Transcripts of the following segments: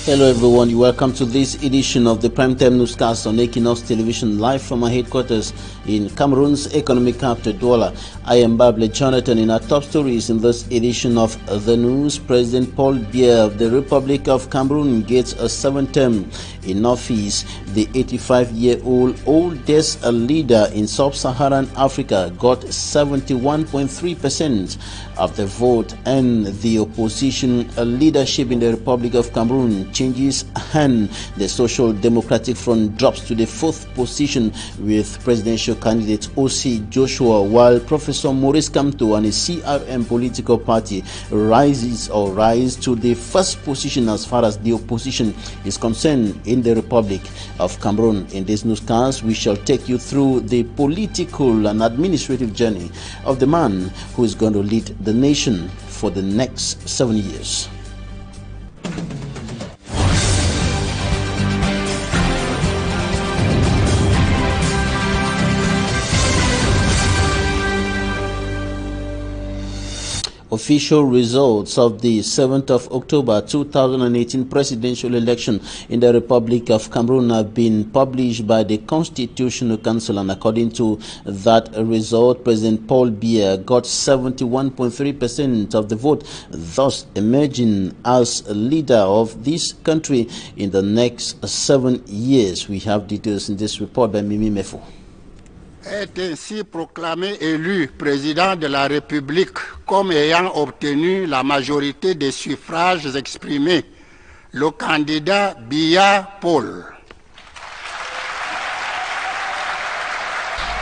Hello everyone, welcome to this edition of the Primetime Newscast on eQUINOXE Television, live from our headquarters in Cameroon's economic capital, Douala. I am Bable Jonathan. In our top stories in this edition of the news, President Paul Biya of the Republic of Cameroon gets a 7th term in office. The 85-year-old oldest leader in sub-Saharan Africa got 71.3% of the vote, and the opposition leadership in the Republic of Cameroon changes hand. The Social Democratic Front drops to the 4th position with presidential candidate O.C. Joshua, while Professor Maurice Kamto and his CRM political party rise to the 1st position as far as the opposition is concerned in the Republic of Cameroon. In this newscast, we shall take you through the political and administrative journey of the man who is going to lead the nation for the next 7 years. Official results of the 7th of October 2018 presidential election in the Republic of Cameroon have been published by the Constitutional Council, and according to that result, President Paul Biya got 71.3% of the vote, thus emerging as a leader of this country in the next 7 years. We have details in this report by Mimi Mefo. Est ainsi proclamé élu président de la République comme ayant obtenu la majorité des suffrages exprimés, le candidat Biya Paul.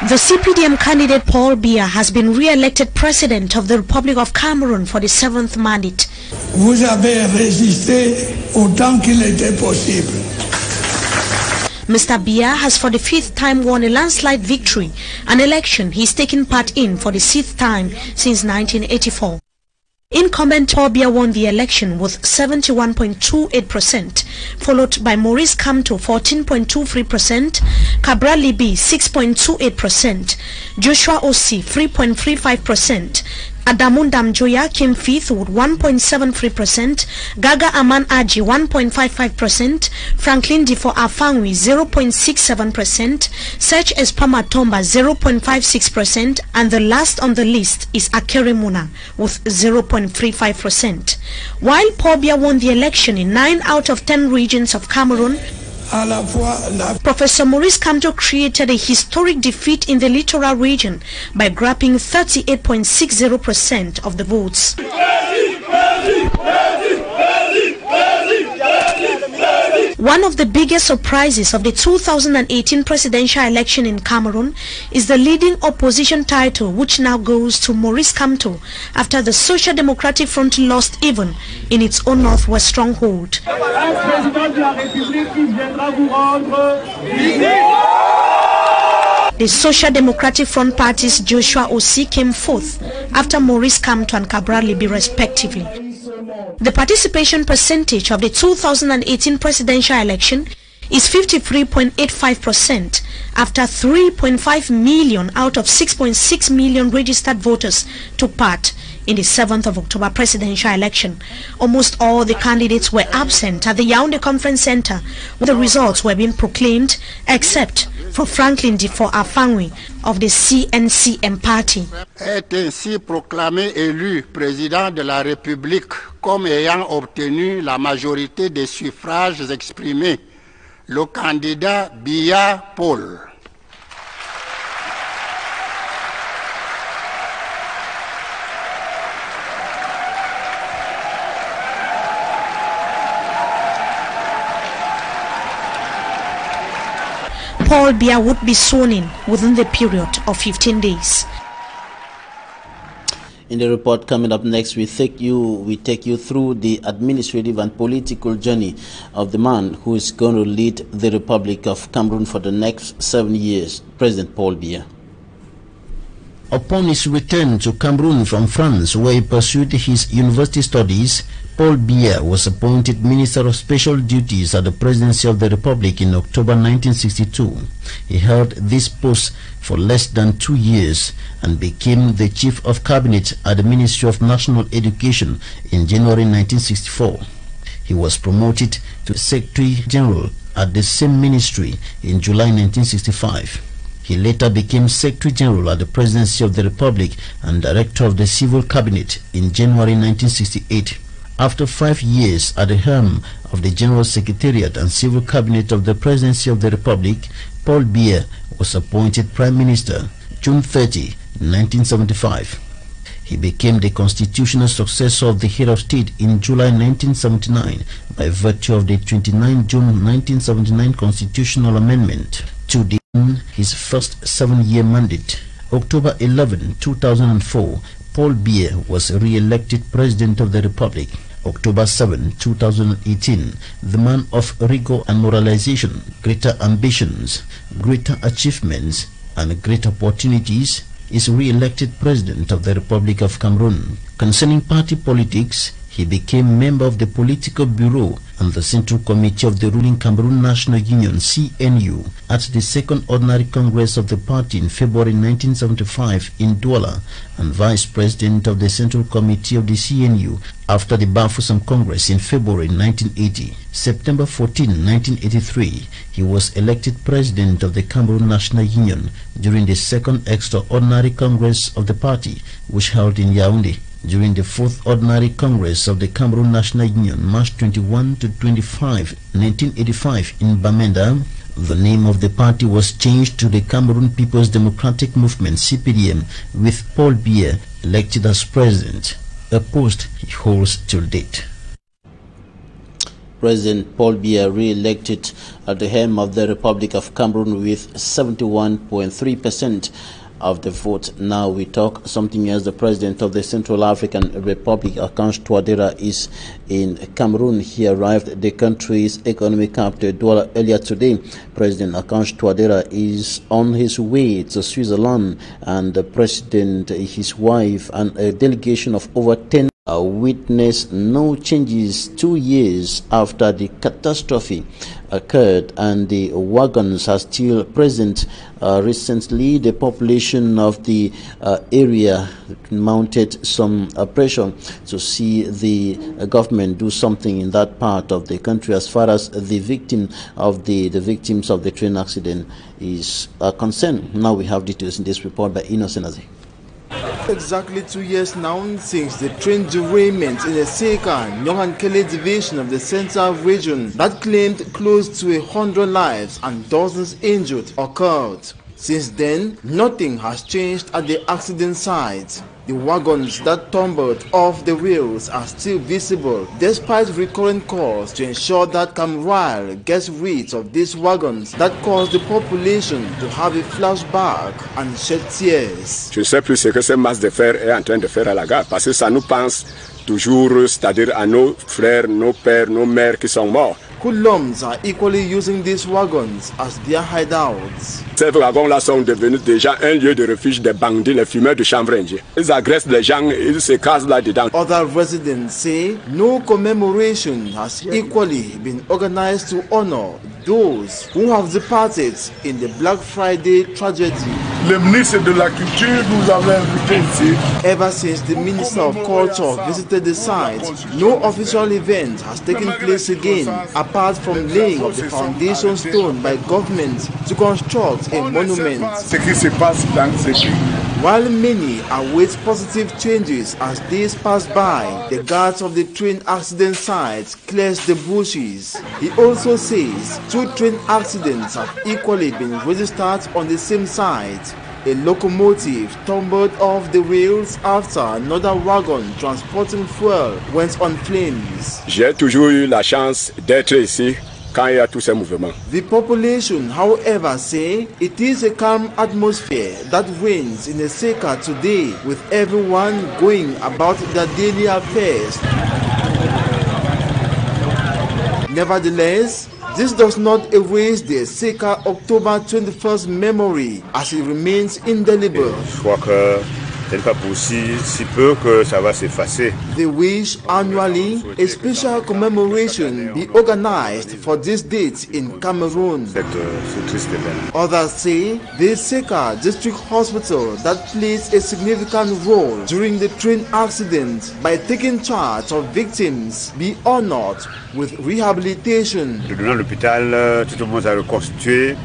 The CPDM candidate Paul Biya has been re-elected president of the Republic of Cameroon for the 7th mandate. Vous avez résisté autant qu'il était possible. Mr. Biya has for the 5th time won a landslide victory, an election he's taken part in for the 6th time since 1984. Incumbent Paul Biya won the election with 71.28%, followed by Maurice Kamto 14.23%, Cabral Libi 6.28%, Joshua Ossi 3.35%, Adamundam Joya came 5th with 1.73%, Gaga Aman Aji 1.55%, Franklin Difo Afangwi 0.67%, Serge Espama Tomba 0.56%, and the last on the list is Akere Muna with 0.35%. While Paul Biya won the election in 9 out of 10 regions of Cameroon, Professor Maurice Kamto created a historic defeat in the littoral region by grabbing 38.60% of the votes. One of the biggest surprises of the 2018 presidential election in Cameroon is the leading opposition title, which now goes to Maurice Kamto after the Social Democratic Front lost even in its own northwest stronghold. The Social Democratic Front party's Joshua Ossi came 4th after Maurice Kamto and Cabral Libi respectively. The participation percentage of the 2018 presidential election is 53.85% after 3.5 million out of 6.6 million registered voters took part in the 7th of October presidential election. Almost all the candidates were absent at the Yaoundé Conference Center where the results were being proclaimed, except for Franklin Difo Afangwi of the CNCM party. Est ainsi proclamé élu président de la République comme ayant obtenu la majorité des suffrages exprimés, le candidat Biya Paul. Paul Biya would be sworn in within the period of 15 days. In the report coming up next, we take you through the administrative and political journey of the man who is going to lead the Republic of Cameroon for the next 7 years, President Paul Biya. Upon his return to Cameroon from France, where he pursued his university studies, Paul Biya was appointed Minister of Special Duties at the Presidency of the Republic in October 1962. He held this post for less than 2 years and became the Chief of Cabinet at the Ministry of National Education in January 1964. He was promoted to Secretary General at the same ministry in July 1965. He later became Secretary General at the Presidency of the Republic and Director of the Civil Cabinet in January 1968. After 5 years at the helm of the General Secretariat and Civil Cabinet of the Presidency of the Republic, Paul Biya was appointed Prime Minister June 30, 1975. He became the constitutional successor of the head of state in July 1979 by virtue of the 29 June 1979 constitutional amendment to his first 7-year mandate. October 11, 2004, Paul Biya was re-elected President of the Republic. October 7, 2018, the man of rigor and moralization, greater ambitions, greater achievements, and great opportunities, is re-elected President of the Republic of Cameroon. Concerning party politics, he became member of the Political Bureau and the Central Committee of the ruling Cameroon National Union (CNU) at the Second Ordinary Congress of the party in February 1975 in Douala, and Vice President of the Central Committee of the CNU after the Bafoussam Congress in February 1980. September 14, 1983, he was elected President of the Cameroon National Union during the Second Extraordinary Congress of the party, which held in Yaoundé. During the 4th Ordinary Congress of the Cameroon National Union, March 21 to 25, 1985 in Bamenda, the name of the party was changed to the Cameroon People's Democratic Movement (CPDM), with Paul Biya elected as president, a post he holds till date. President Paul Biya re-elected at the helm of the Republic of Cameroon with 71.3% of the vote. Now we talk something else. The President of the Central African Republic, Archange Touadéra, is in Cameroon. He arrived at the country's economic capital, Douala, earlier today. President Archange Touadéra is on his way to Switzerland, and the President, his wife, and a delegation of over 10 witnessed no changes 2 years after the catastrophe occurred, and the wagons are still present. Recently, the population of the area mounted some pressure to see the government do something in that part of the country as far as the victims of the train accident is concerned. Now we have details in this report by Innocent. Exactly 2 years now since the train derailment in the Seka Nyongankele division of the Central region that claimed close to 100 lives and dozens injured occurred. Since then, nothing has changed at the accident site. The wagons that tumbled off the rails are still visible, despite recurrent calls to ensure that CAMEROUN gets rid of these wagons that caused the population to have a flashback and shed tears. Je ne sais plus ce que cette masse de fer est en train de faire à la gare, parce que ça nous pense toujours, c'est-à-dire à nos frères, nos pères, nos mères qui sont morts. Hoodlums are equally using these wagons as their hideouts. Ces wagons-là sont devenus déjà un lieu de refuge des bandits, les fumeurs de chanvre indien. Ils agressent les gens, ils se casent là-dedans. Other residents say no commemoration has equally been organized to honor those who have departed in the Black Friday tragedy. Le ministre de la Culture nous avait invités ici. Ever since the Minister of Culture visited the site, no official event has taken place again, apart from laying of the foundation stone by government to construct a monument. Ce qui se passe dans ce pays. While many await positive changes as days pass by, the guards of the train accident site clears the bushes. He also says 2 train accidents have equally been registered on the same site. A locomotive tumbled off the rails after another wagon transporting fuel went on flames. J'ai toujours eu la chance d'être ici quand il y a tous ces mouvements. The population, however, say it is a calm atmosphere that reigns in the Seka today, with everyone going about their daily affairs. Nevertheless, this does not erase the Seka October 21st memory, as it remains indelible. Je crois que Ce n'est pas pour si peu que ça va s'effacer. They wish annually a special commemoration be organized for this date in Cameroon. C'est triste événement. Others say the Seka District Hospital that plays a significant role during the train accident by taking charge of victims be honored with rehabilitation. Dans l'hôpital, tout le monde a reconstitué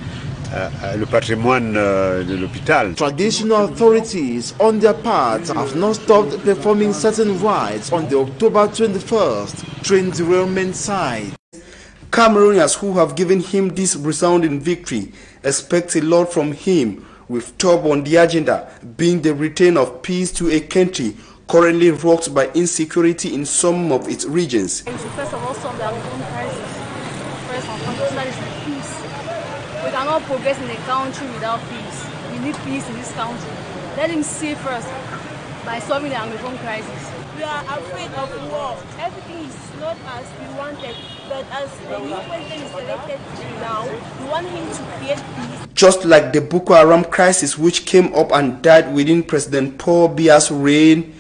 le patrimoine de l'hôpital. Traditional authorities on their part have not stopped performing certain rites on the October 21st train derailment site. Cameroonians who have given him this resounding victory expect a lot from him, with top on the agenda being the return of peace to a country currently rocked by insecurity in some of its regions. We should first of all solve the Cameroon crisis. First and foremost, that is peace. We cannot progress in a country without peace. We need peace in this country. Let him see first by solving the Cameroon crisis. We are afraid of war. Everything is not as we wanted, but as the new president is elected now, we want him to create peace. Just like the Boko Haram crisis which came up and died within President Paul Biya's reign,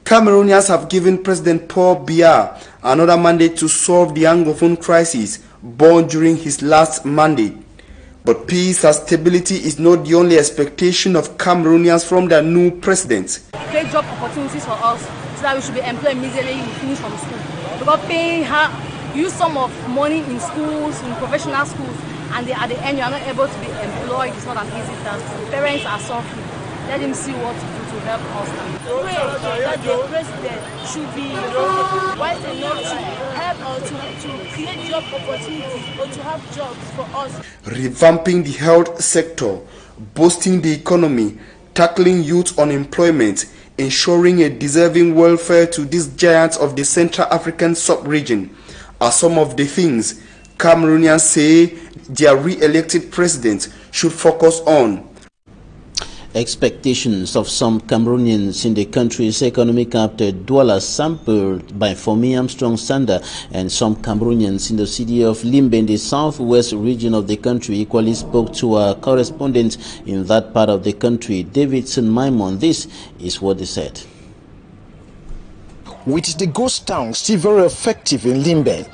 Cameroonians have given President Paul Biya another mandate to solve the Anglophone crisis born during his last mandate. But peace and stability is not the only expectation of Cameroonians from their new president. Create job opportunities for us so that we should be employed immediately when we finish from school. Because paying her, use some of money in schools, in professional schools, and at the end you are not able to be employed. It's not an easy task. Parents are suffering. Let him see what to do to help us. Pray that the president should be wise enough to help us to create job opportunities or to have jobs for us. Revamping the health sector, boosting the economy, tackling youth unemployment, ensuring a deserving welfare to these giants of the Central African sub-region are some of the things Cameroonians say their re-elected president should focus on. Expectations of some Cameroonians in the country's economic capital Douala, sampled by Fomi Armstrong Sander, and some Cameroonians in the city of Limbe in the southwest region of the country equally spoke to our correspondent in that part of the country, Davidson Maimon. This is what they said. With the ghost town still very effective in Limbe,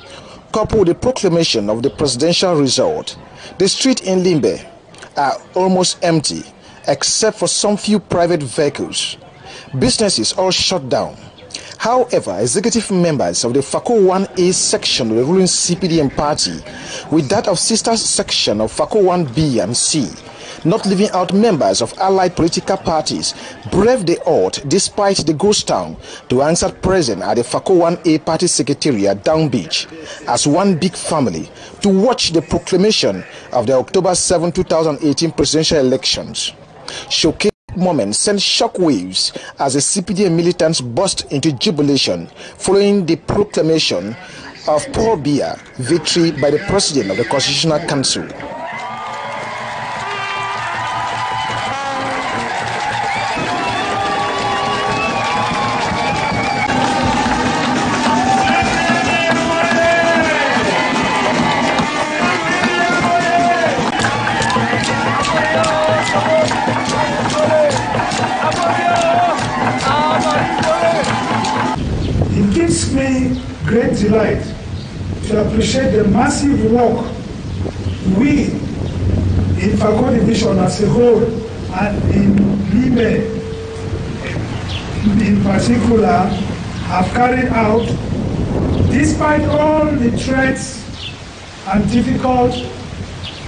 coupled with the proclamation of the presidential result, the streets in Limbe are almost empty, except for some few private vehicles. Businesses all shut down. However, executive members of the FACO 1A section of the ruling CPDM party, with that of sister section of FACO 1B and C, not leaving out members of allied political parties, braved the odds despite the ghost town to answer present at the FACO 1A party secretariat Down Beach as one big family to watch the proclamation of the October 7, 2018 presidential elections. Showcase moment sent shockwaves as the CPDM militants burst into jubilation following the proclamation of Paul Biya victory by the president of the Constitutional Council. It gives me great delight to appreciate the massive work we in FACO division as a whole and in Limbe in particular have carried out despite all the threats and difficult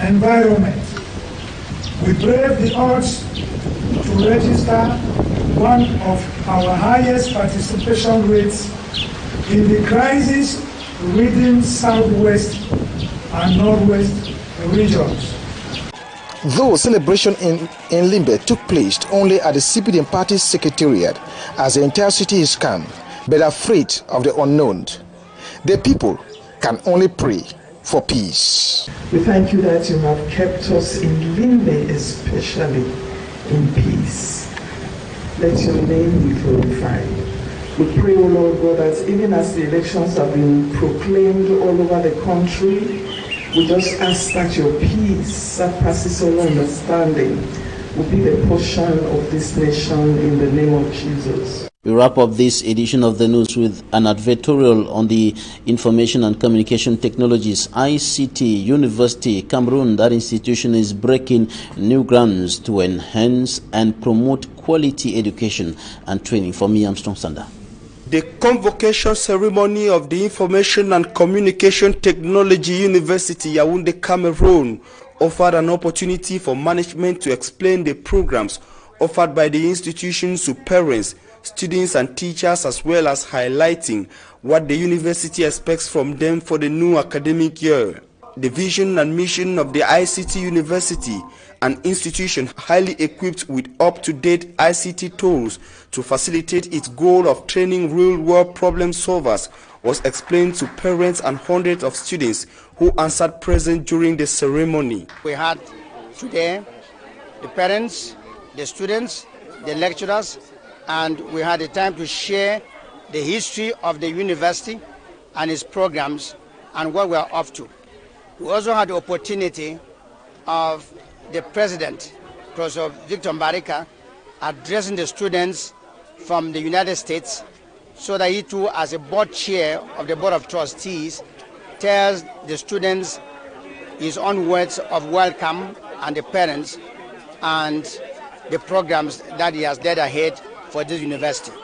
environment. We brave the odds to register one of our highest participation rates in the crisis-ridden southwest and northwest regions. Though celebration in Limbe took place only at the CPDM party secretariat, as the entire city is calm but afraid of the unknown, the people can only pray for peace. We thank you that you have kept us in Limbe, especially in peace. Let your name be glorified. We pray, O Lord God, that even as the elections have been proclaimed all over the country, we just ask that your peace that passes all understanding will be the portion of this nation in the name of Jesus. We wrap up this edition of the news with an advertorial on the Information and Communication Technologies ICT University Cameroun. That institution is breaking new grounds to enhance and promote quality education and training. For me, Armstrong Sander. The convocation ceremony of the Information and Communication Technology University Yaoundé, Cameroun, offered an opportunity for management to explain the programs offered by the institution to parents, students and teachers, as well as highlighting what the university expects from them for the new academic year. The vision and mission of the ICT University, an institution highly equipped with up-to-date ICT tools to facilitate its goal of training real-world problem solvers, was explained to parents and hundreds of students who answered present during the ceremony. We had today the parents, the students, the lecturers, and we had a time to share the history of the university and its programs and what we are up to. We also had the opportunity of the president, Professor Victor Mbarika, addressing the students from the United States, so that he too, as a board chair of the Board of Trustees, tells the students his own words of welcome and the parents and the programs that he has led ahead for this university.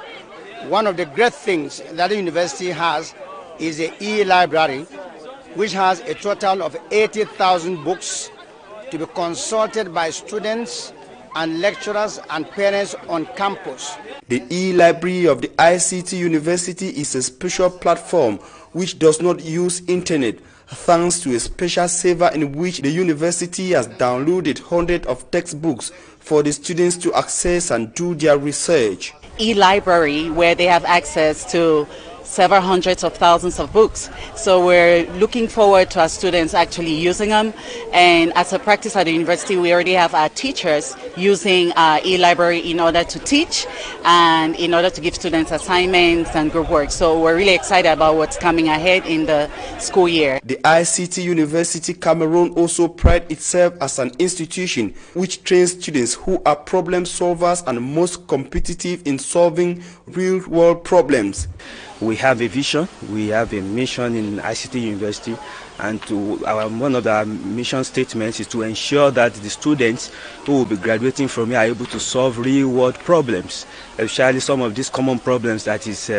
One of the great things that the university has is the e-library, which has a total of 80,000 books to be consulted by students and lecturers and parents on campus. The e-library of the ICT University is a special platform which does not use internet, thanks to a special server in which the university has downloaded hundreds of textbooks for the students to access and do their research. E-library, where they have access to several hundreds of thousands of books. So we're looking forward to our students actually using them. And as a practice at the university, we already have our teachers using our e-library in order to teach and in order to give students assignments and group work. So we're really excited about what's coming ahead in the school year. The ICT University Cameroun also prides itself as an institution which trains students who are problem solvers and most competitive in solving real-world problems. We have a vision, we have a mission in ICT University, and one of our mission statements is to ensure that the students who will be graduating from here are able to solve real-world problems, especially some of these common problems that is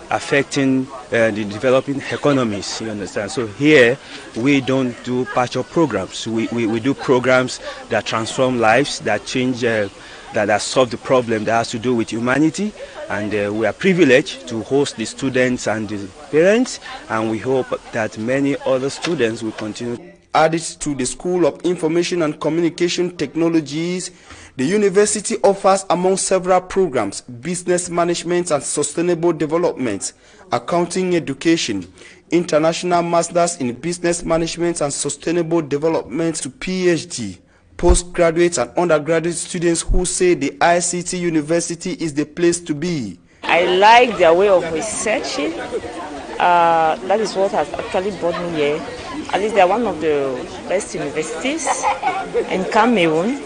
affecting the developing economies, you understand. So here we don't do patch-up programs, we do programs that transform lives, that change, that solve the problem that has to do with humanity. And we are privileged to host the students and the parents, and we hope that many other students will continue. Added to the School of Information and Communication Technologies, the university offers, among several programs, business management and sustainable development, accounting education, international masters in business management and sustainable development to PhD, postgraduate and undergraduate students who say the ICT University is the place to be. I like their way of researching. That is what has actually brought me here. At least they are one of the best universities in Cameroun.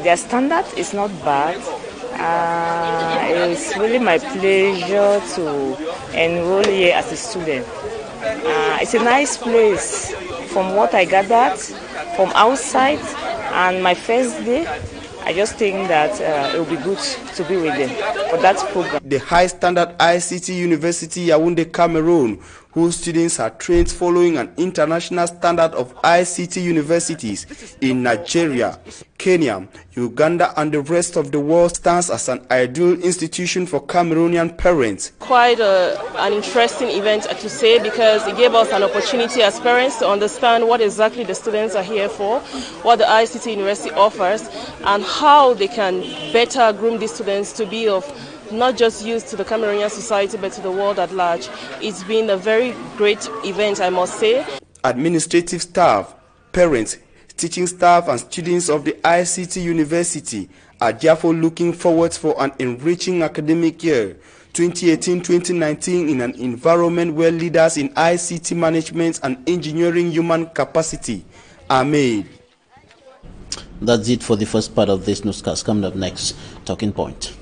Their standard is not bad. It's really my pleasure to enroll here as a student. It's a nice place. From what I gathered from outside and my first day, I just think that it will be good to be with them for that program. The high standard ICT University Yaoundé, Cameroun, whose students are trained following an international standard of ICT universities in Nigeria, Kenya, Uganda and the rest of the world, stands as an ideal institution for Cameroonian parents. Quite an interesting event to say, because it gave us an opportunity as parents to understand what exactly the students are here for, what the ICT University offers, and how they can better groom these students to be of not just use to the Cameroonian society but to the world at large. It's been a very great event, I must say. Administrative staff, parents, teaching staff and students of the ICT University are therefore looking forward for an enriching academic year 2018-2019 in an environment where leaders in ICT management and engineering human capacity are made. That's it for the first part of this newscast. Coming up next, Talking Point.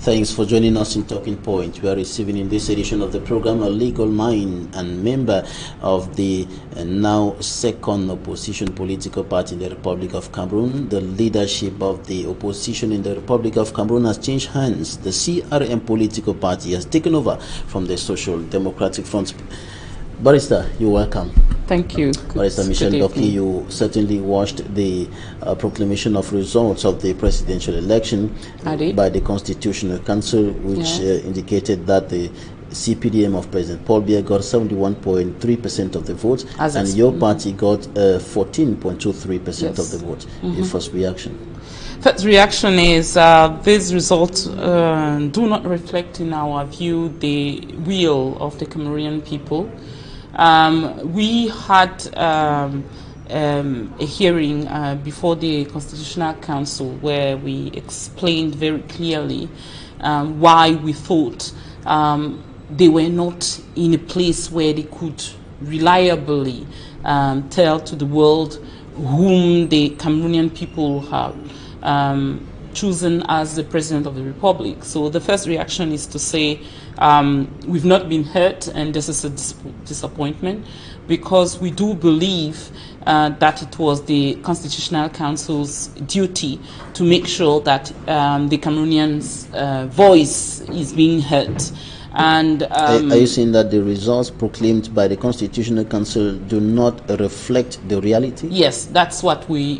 Thanks for joining us in Talking Point. We are receiving in this edition of the program a legal mind and member of the now second opposition political party in the Republic of Cameroon. The leadership of the opposition in the Republic of Cameroon has changed hands. The CRM political party has taken over from the Social Democratic Front. Barrister, you're welcome. Thank you. Barrister Michel NDOCKI, you certainly watched the proclamation of results of the presidential election by the Constitutional Council, which indicated that the CPDM of President Paul Biya got 71.3% of the votes, and your party got 14.23% of the votes. Your first reaction? First reaction is these results do not reflect, in our view, the will of the Cameroonian people. We had a hearing before the Constitutional Council where we explained very clearly why we thought they were not in a place where they could reliably tell to the world whom the Cameroonian people have chosen as the President of the Republic. So the first reaction is to say we've not been heard, and this is a disappointment, because we do believe that it was the Constitutional Council's duty to make sure that the Cameroonians' voice is being heard. And are you saying that the results proclaimed by the Constitutional Council do not reflect the reality? Yes, that's what we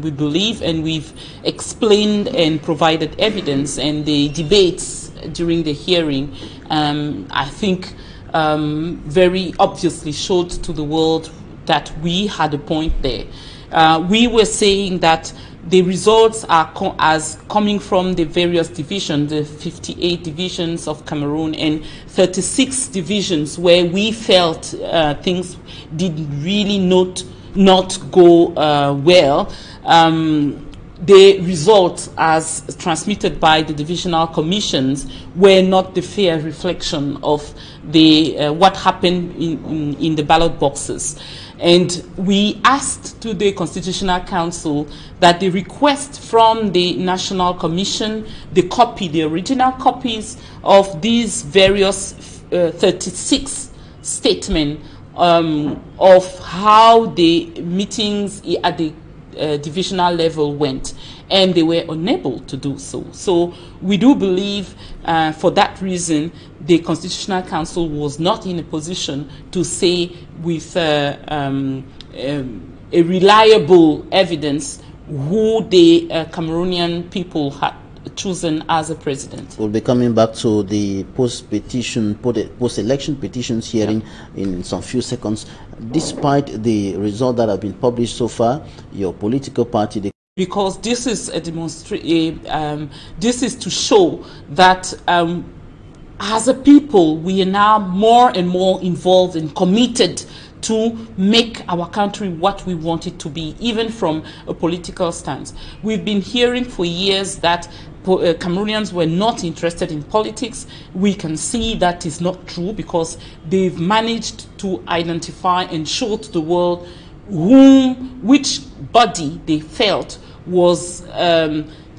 believe, and we've explained and provided evidence, and the debates during the hearing, I think, very obviously showed to the world that we had a point there. We were saying that the results are coming from the various divisions, the 58 divisions of Cameroon and 36 divisions where we felt things did really not go well. The results as transmitted by the divisional commissions were not the fair reflection of the what happened in the ballot boxes. And we asked to the Constitutional Council that the request from the National Commission, the original copies of these various 36 statements of how the meetings at the divisional level went, and they were unable to do so. So we do believe for that reason the Constitutional Council was not in a position to say with a reliable evidence who the Cameroonian people had chosen as a president. We'll be coming back to the post-election petitions hearing in some few seconds. Despite the result that have been published so far, your political party, because this is a this is to show that as a people we are now more and more involved and committed to make our country what we want it to be, even from a political stance. We've been hearing for years that Cameroonians were not interested in politics. We can see that is not true, because they've managed to identify and show to the world which body they felt was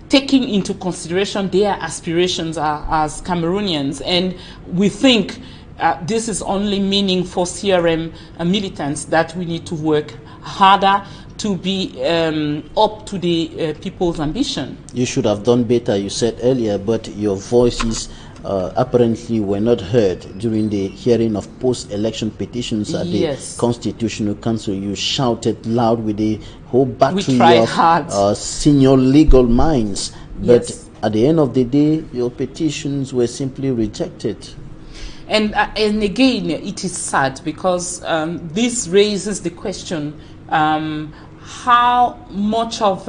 taking into consideration their aspirations as Cameroonians. And we think this is only meaning for CRM militants that we need to work harder to be up to the people's ambition. You should have done better, you said earlier, but your voices apparently were not heard during the hearing of post-election petitions at the Constitutional Council. You shouted loud with the whole battery of senior legal minds, but at the end of the day, your petitions were simply rejected. And again, it is sad, because this raises the question, how much of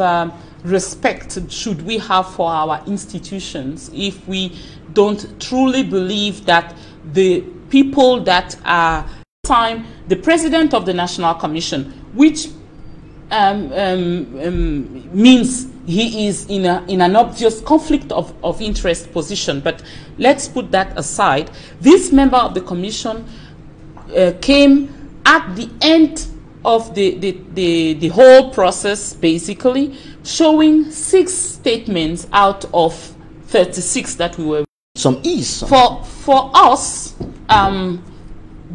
respect should we have for our institutions if we don't truly believe that the people that are the President of the National Commission, which means he is in an obvious conflict of interest position. But let's put that aside. This member of the commission came at the end of the whole process, basically, showing 6 statements out of 36 that we were. Some ease. For us,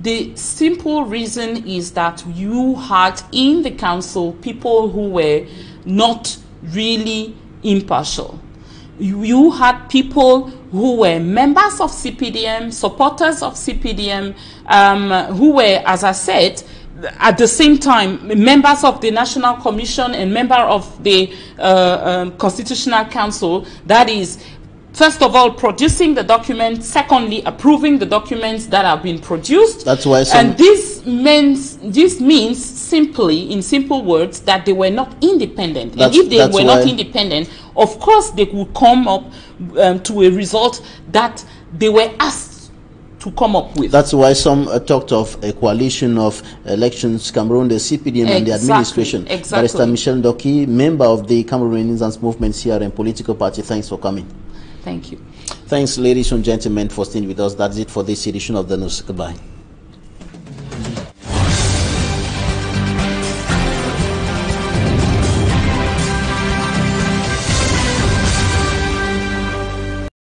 the simple reason is that you had in the council people who were not really impartial. You had people who were members of CPDM, supporters of CPDM, who were, as I said, at the same time, members of the National Commission and member of the Constitutional Council, that is, first of all, producing the documents, secondly, approving the documents that have been produced. That's why and this means simply, in simple words, that they were not independent. And if they were not independent, of course, they would come up to a result that they were asked to come up with. That's why some talked of a coalition of elections, Cameroon, the CPDM, and the administration. Barrister Michel NDOCKI, member of the Cameroon Renaissance Movement CRM political party, thanks for coming. Thank you. Thanks, ladies and gentlemen, for staying with us. That's it for this edition of the news. Goodbye.